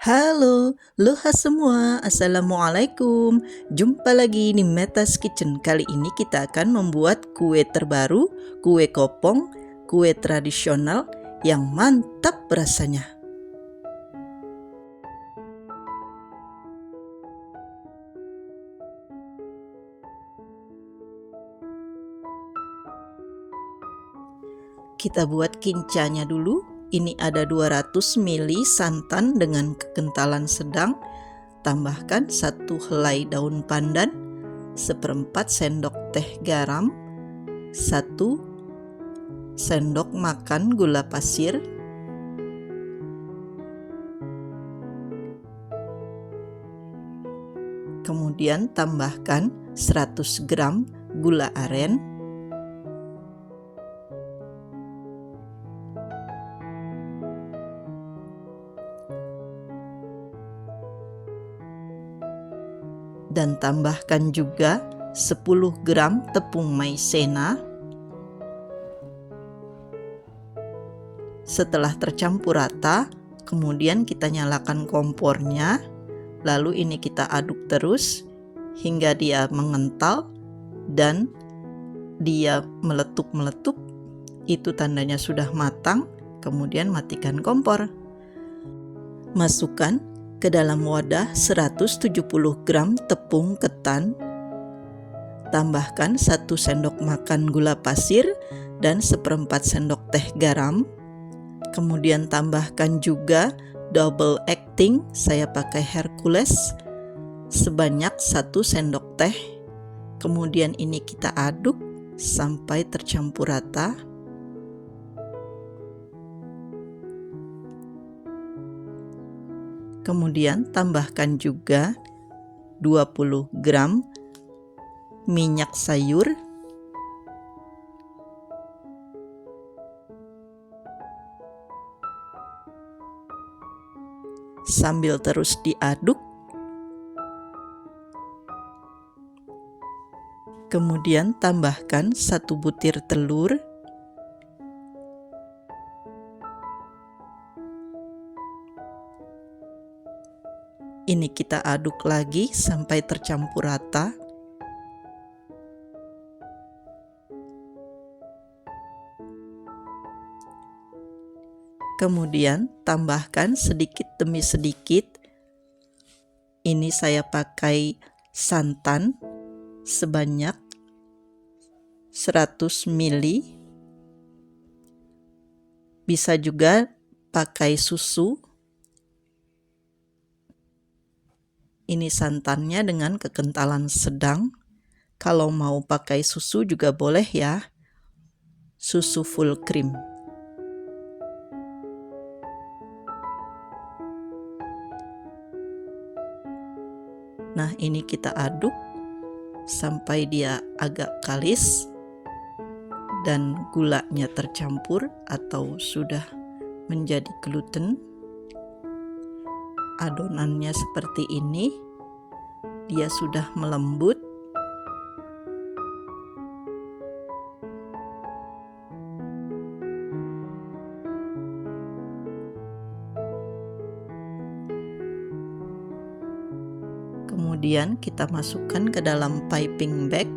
Halo, aloha semua, assalamualaikum. Jumpa lagi di Metas Kitchen. Kali ini kita akan membuat kue terbaru, kue kopong, kue tradisional yang mantap rasanya. Kita buat kincanya dulu. Ini ada 200 ml santan dengan kekentalan sedang. Tambahkan 1 helai daun pandan, 1/4 sendok teh garam, 1 sendok makan gula pasir, kemudian tambahkan 100 gram gula aren, dan tambahkan juga 10 gram tepung maizena. Setelah tercampur rata, kemudian kita nyalakan kompornya, lalu ini kita aduk terus hingga dia mengental dan dia meletup-meletup. Itu tandanya sudah matang. Kemudian matikan kompor. Masukkan ke dalam wadah 170 gram tepung ketan, tambahkan 1 sendok makan gula pasir dan 1/4 sendok teh garam, kemudian tambahkan juga double acting, saya pakai Hercules, sebanyak 1 sendok teh, kemudian ini kita aduk sampai tercampur rata. Kemudian tambahkan juga 20 gram minyak sayur, sambil terus diaduk. Kemudian tambahkan 1 butir telur, ini kita aduk lagi sampai tercampur rata. Kemudian tambahkan sedikit demi sedikit. Ini saya pakai santan sebanyak 100 ml. Bisa juga pakai susu. Ini santannya dengan kekentalan sedang. Kalau mau pakai susu juga boleh ya. Susu full cream. Nah, ini kita aduk sampai dia agak kalis dan gulanya tercampur atau sudah menjadi gluten. Adonannya seperti ini, dia sudah melembut. Kemudian kita masukkan ke dalam piping bag.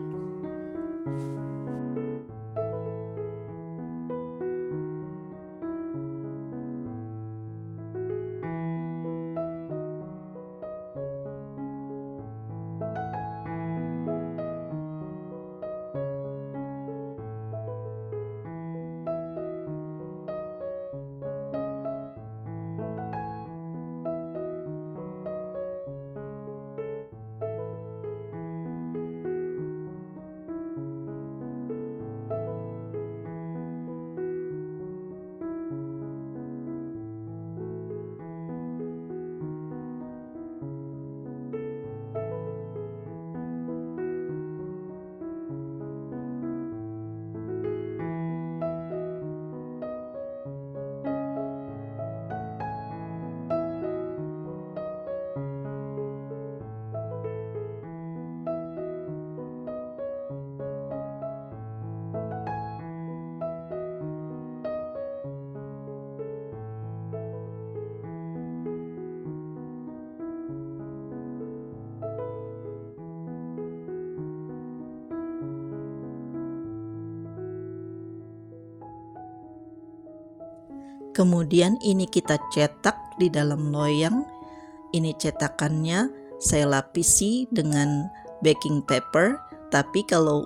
Kemudian ini kita cetak di dalam loyang. Ini cetakannya saya lapisi dengan baking paper, tapi kalau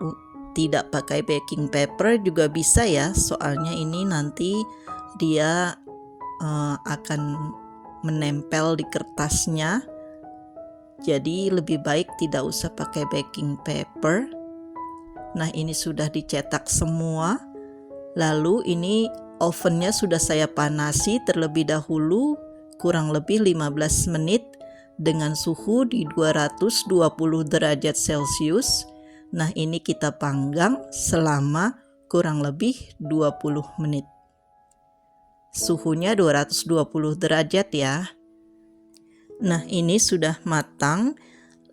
tidak pakai baking paper juga bisa ya, soalnya ini nanti dia akan menempel di kertasnya. Jadi lebih baik tidak usah pakai baking paper. Nah, ini sudah dicetak semua. Lalu ini ovennya sudah saya panasi terlebih dahulu kurang lebih 15 menit dengan suhu di 220 derajat Celcius. Nah, ini kita panggang selama kurang lebih 20 menit. Suhunya 220 derajat ya. Nah, ini sudah matang,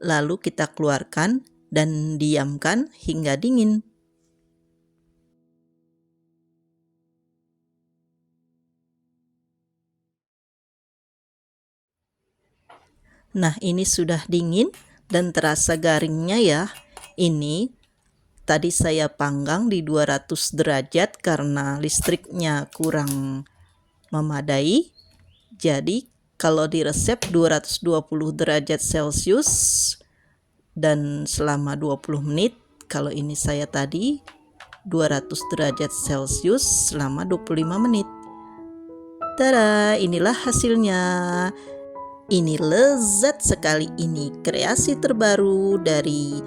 lalu kita keluarkan dan diamkan hingga dingin. Nah, ini sudah dingin dan terasa garingnya ya. Ini tadi saya panggang di 200 derajat karena listriknya kurang memadai. Jadi kalau di resep 220 derajat Celcius dan selama 20 menit. Kalau ini saya tadi 200 derajat Celcius selama 25 menit. Tada, inilah hasilnya. Ini lezat sekali, ini kreasi terbaru dari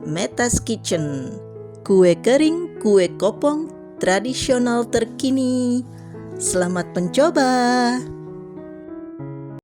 Meta's Kitchen. Kue kering, kue kopong tradisional terkini. Selamat mencoba.